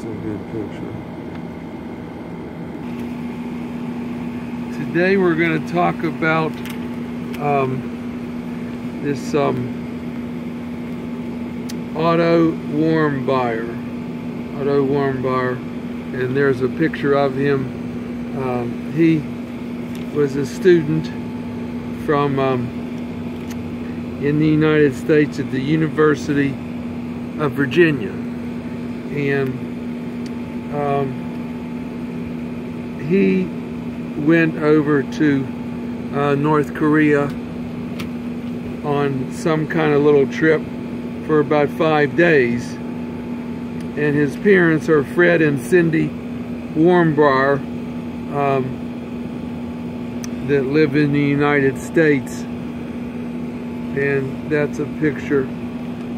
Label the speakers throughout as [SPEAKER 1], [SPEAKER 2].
[SPEAKER 1] a good picture. Today we're going to talk about this auto warm buyer, and there's a picture of him. He was a student from in the United States at the University of Virginia, and he went over to North Korea on some kind of little trip for about 5 days, and his parents are Fred and Cindy Warmbar, that live in the United States, and that's a picture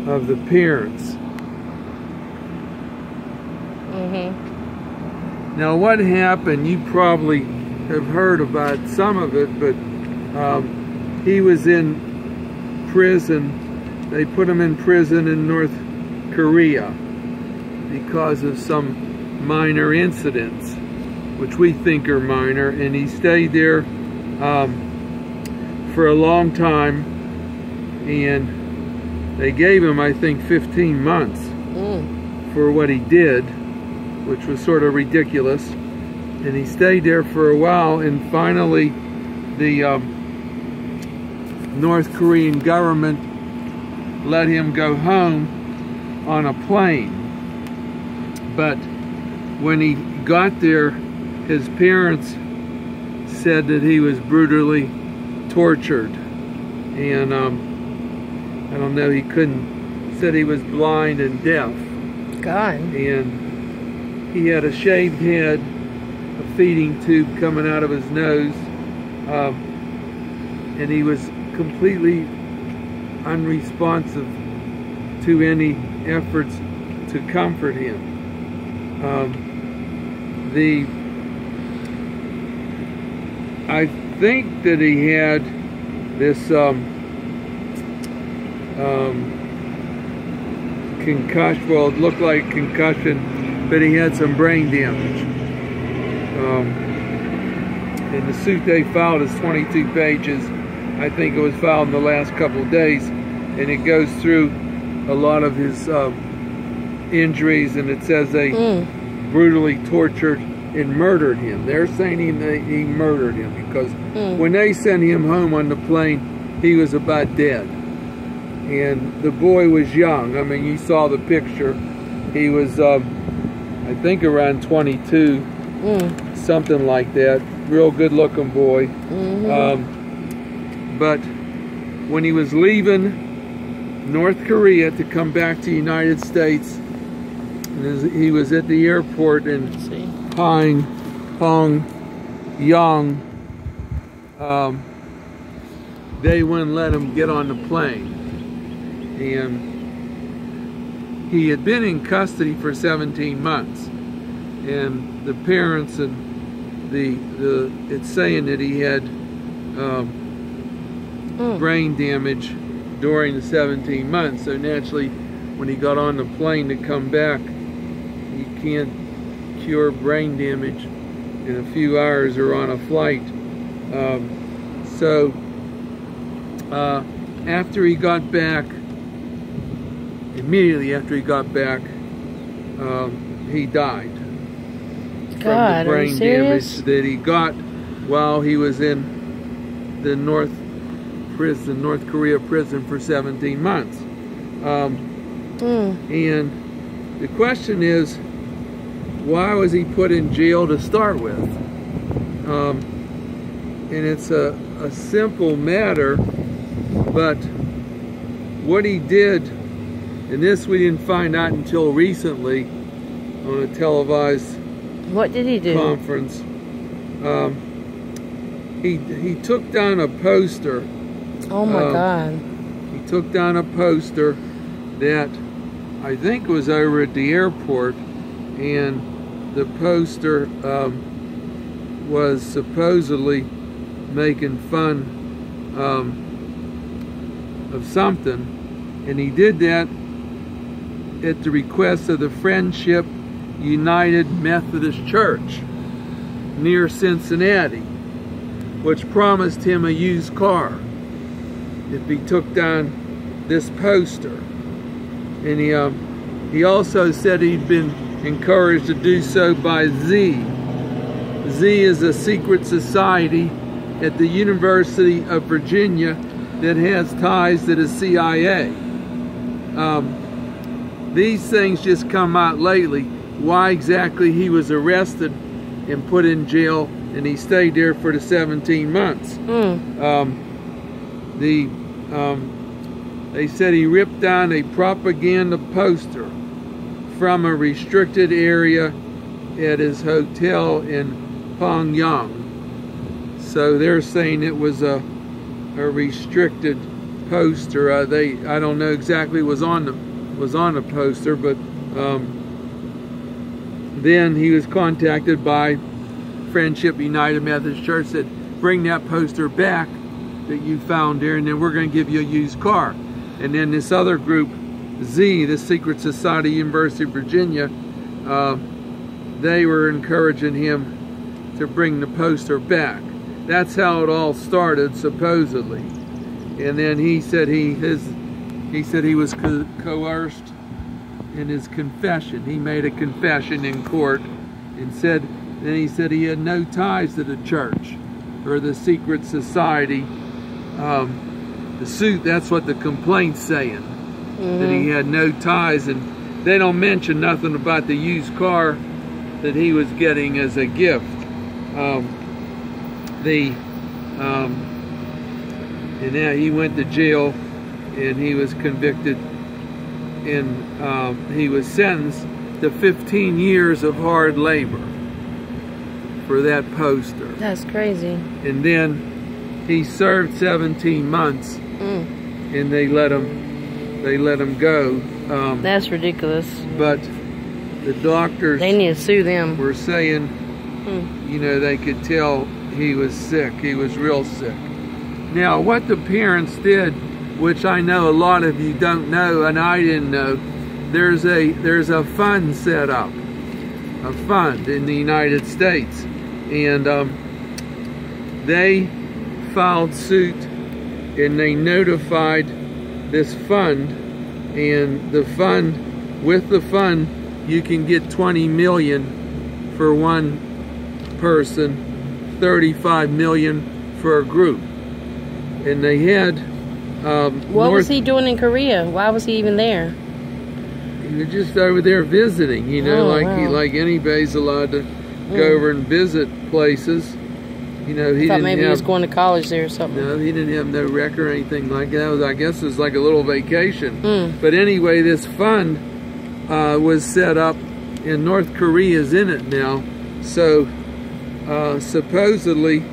[SPEAKER 1] of the parents. Now what happened, you probably have heard about some of it, but he was in prison. They put him in prison in North Korea because of some minor incidents, which we think are minor, and he stayed there for a long time, and they gave him, I think, 15 months for what he did, which was sort of ridiculous. And he stayed there for a while, and finally the North Korean government let him go home on a plane. But when he got there, his parents said that he was brutally tortured, and I don't know, he said he was blind and deaf.
[SPEAKER 2] God.
[SPEAKER 1] And he had a shaved head, a feeding tube coming out of his nose, and he was completely unresponsive to any efforts to comfort him. I think that he had this concussion. Well, it looked like concussion, but he had some brain damage. And the suit they filed is 22 pages. I think it was filed in the last couple of days, and it goes through a lot of his injuries, and it says they brutally tortured and murdered him. They're saying he murdered him, because when they sent him home on the plane, he was about dead. And the boy was young. I mean, you saw the picture. He was, I think, around 22, something like that. Real good-looking boy. But when he was leaving North Korea to come back to the United States, he was at the airport in Pyongyang. They wouldn't let him get on the plane, and he had been in custody for 17 months, and the parents and it's saying that he had brain damage during the 17 months. So naturally, when he got on the plane to come back, you can't cure brain damage in a few hours or on a flight. After he got back, immediately after he got back, he died from the brain damage that he got while he was in the North Korea prison for 17 months. And the question is, why was he put in jail to start with? And it's a simple matter, but what he did, and this we didn't find out until recently on a televised conference. He took down a poster.
[SPEAKER 2] Oh my God.
[SPEAKER 1] He took down a poster that I think was over at the airport, and the poster was supposedly making fun of something, and he did that at the request of the Friendship United Methodist Church near Cincinnati, which promised him a used car if he took down this poster. And he also said he'd been encouraged to do so by Z. Z is a secret society at the University of Virginia that has ties to the CIA. These things just come out lately. Why exactly he was arrested and put in jail, and he stayed there for the 17 months. They said he ripped down a propaganda poster from a restricted area at his hotel in Pyongyang. So they're saying it was a restricted poster. I don't know exactly what was on the poster, but then he was contacted by Friendship United Methodist Church, said, bring that poster back that you found there, and then we're going to give you a used car. And then this other group, Z, the Secret Society, University of Virginia, they were encouraging him to bring the poster back. That's how it all started, supposedly. And then he said he was coerced in his confession. He made a confession in court and said, then he said he had no ties to the church or the secret society. The suit, that's what the complaint's saying, that he had no ties, and they don't mention nothing about the used car that he was getting as a gift. And now he went to jail, and he was convicted, and he was sentenced to 15 years of hard labor for that poster.
[SPEAKER 2] That's crazy.
[SPEAKER 1] And then he served 17 months, and they let him go.
[SPEAKER 2] That's ridiculous.
[SPEAKER 1] But the doctors,
[SPEAKER 2] they need to sue them.
[SPEAKER 1] Were saying, you know, they could tell he was sick. He was real sick. Now, what the parents did, which I know a lot of you don't know, and I didn't know, there's a fund set up, a fund in the United States, and they filed suit, and they notified this fund, and with the fund you can get 20 million for one person, 35 million for a group. And they had
[SPEAKER 2] what was he doing in Korea? Why was he even there?
[SPEAKER 1] He was just over there visiting, you know, like anybody's allowed to go over and visit places. You know, he didn't
[SPEAKER 2] maybe he was going to college there or something.
[SPEAKER 1] No, he didn't have no record or anything like that. I guess it was like a little vacation. But anyway, this fund was set up, and North Korea's in it now. So supposedly,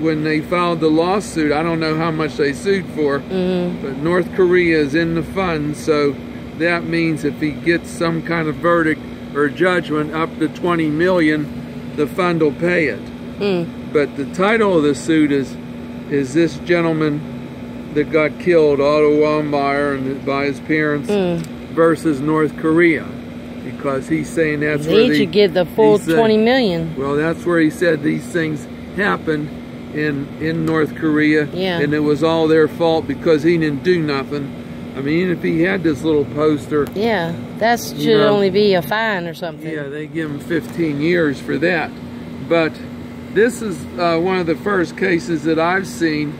[SPEAKER 1] when they filed the lawsuit, I don't know how much they sued for, but North Korea is in the fund, so that means if he gets some kind of verdict or judgment up to 20 million, the fund will pay it. But the title of the suit is this gentleman that got killed, Otto Warmbier, and by his parents, versus North Korea, because he's saying that's where
[SPEAKER 2] they should get the full 20 million.
[SPEAKER 1] Well, that's where he said these things happened in North Korea, and it was all their fault because he didn't do nothing. I mean, if he had this little poster,
[SPEAKER 2] that should only be a fine or something.
[SPEAKER 1] Yeah, they give him 15 years for that. But this is one of the first cases that I've seen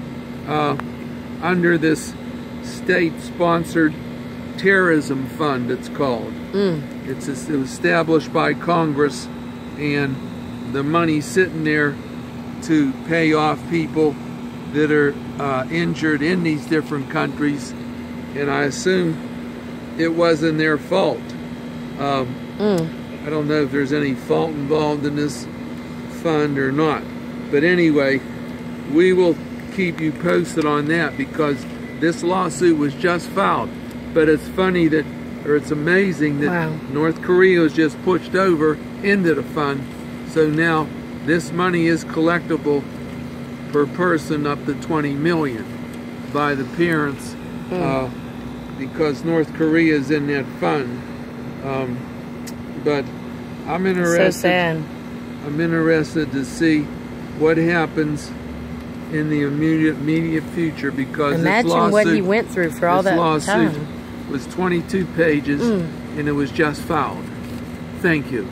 [SPEAKER 1] under this state-sponsored terrorism fund, it's called. It's established by Congress, and the money's sitting there to pay off people that are injured in these different countries, and I assume it wasn't their fault. I don't know if there's any fault involved in this fund or not, but anyway, we will keep you posted on that, because this lawsuit was just filed. But it's funny that, or it's amazing that North Korea was just pushed over into the fund, so now this money is collectible per person up to 20 million by the parents, because North Korea is in that fund. but I'm interested.
[SPEAKER 2] So sad.
[SPEAKER 1] I'm interested to see what happens in the immediate future, because
[SPEAKER 2] imagine
[SPEAKER 1] this lawsuit,
[SPEAKER 2] what he went through for all that
[SPEAKER 1] lawsuit
[SPEAKER 2] time.
[SPEAKER 1] was 22 pages and it was just filed. Thank you.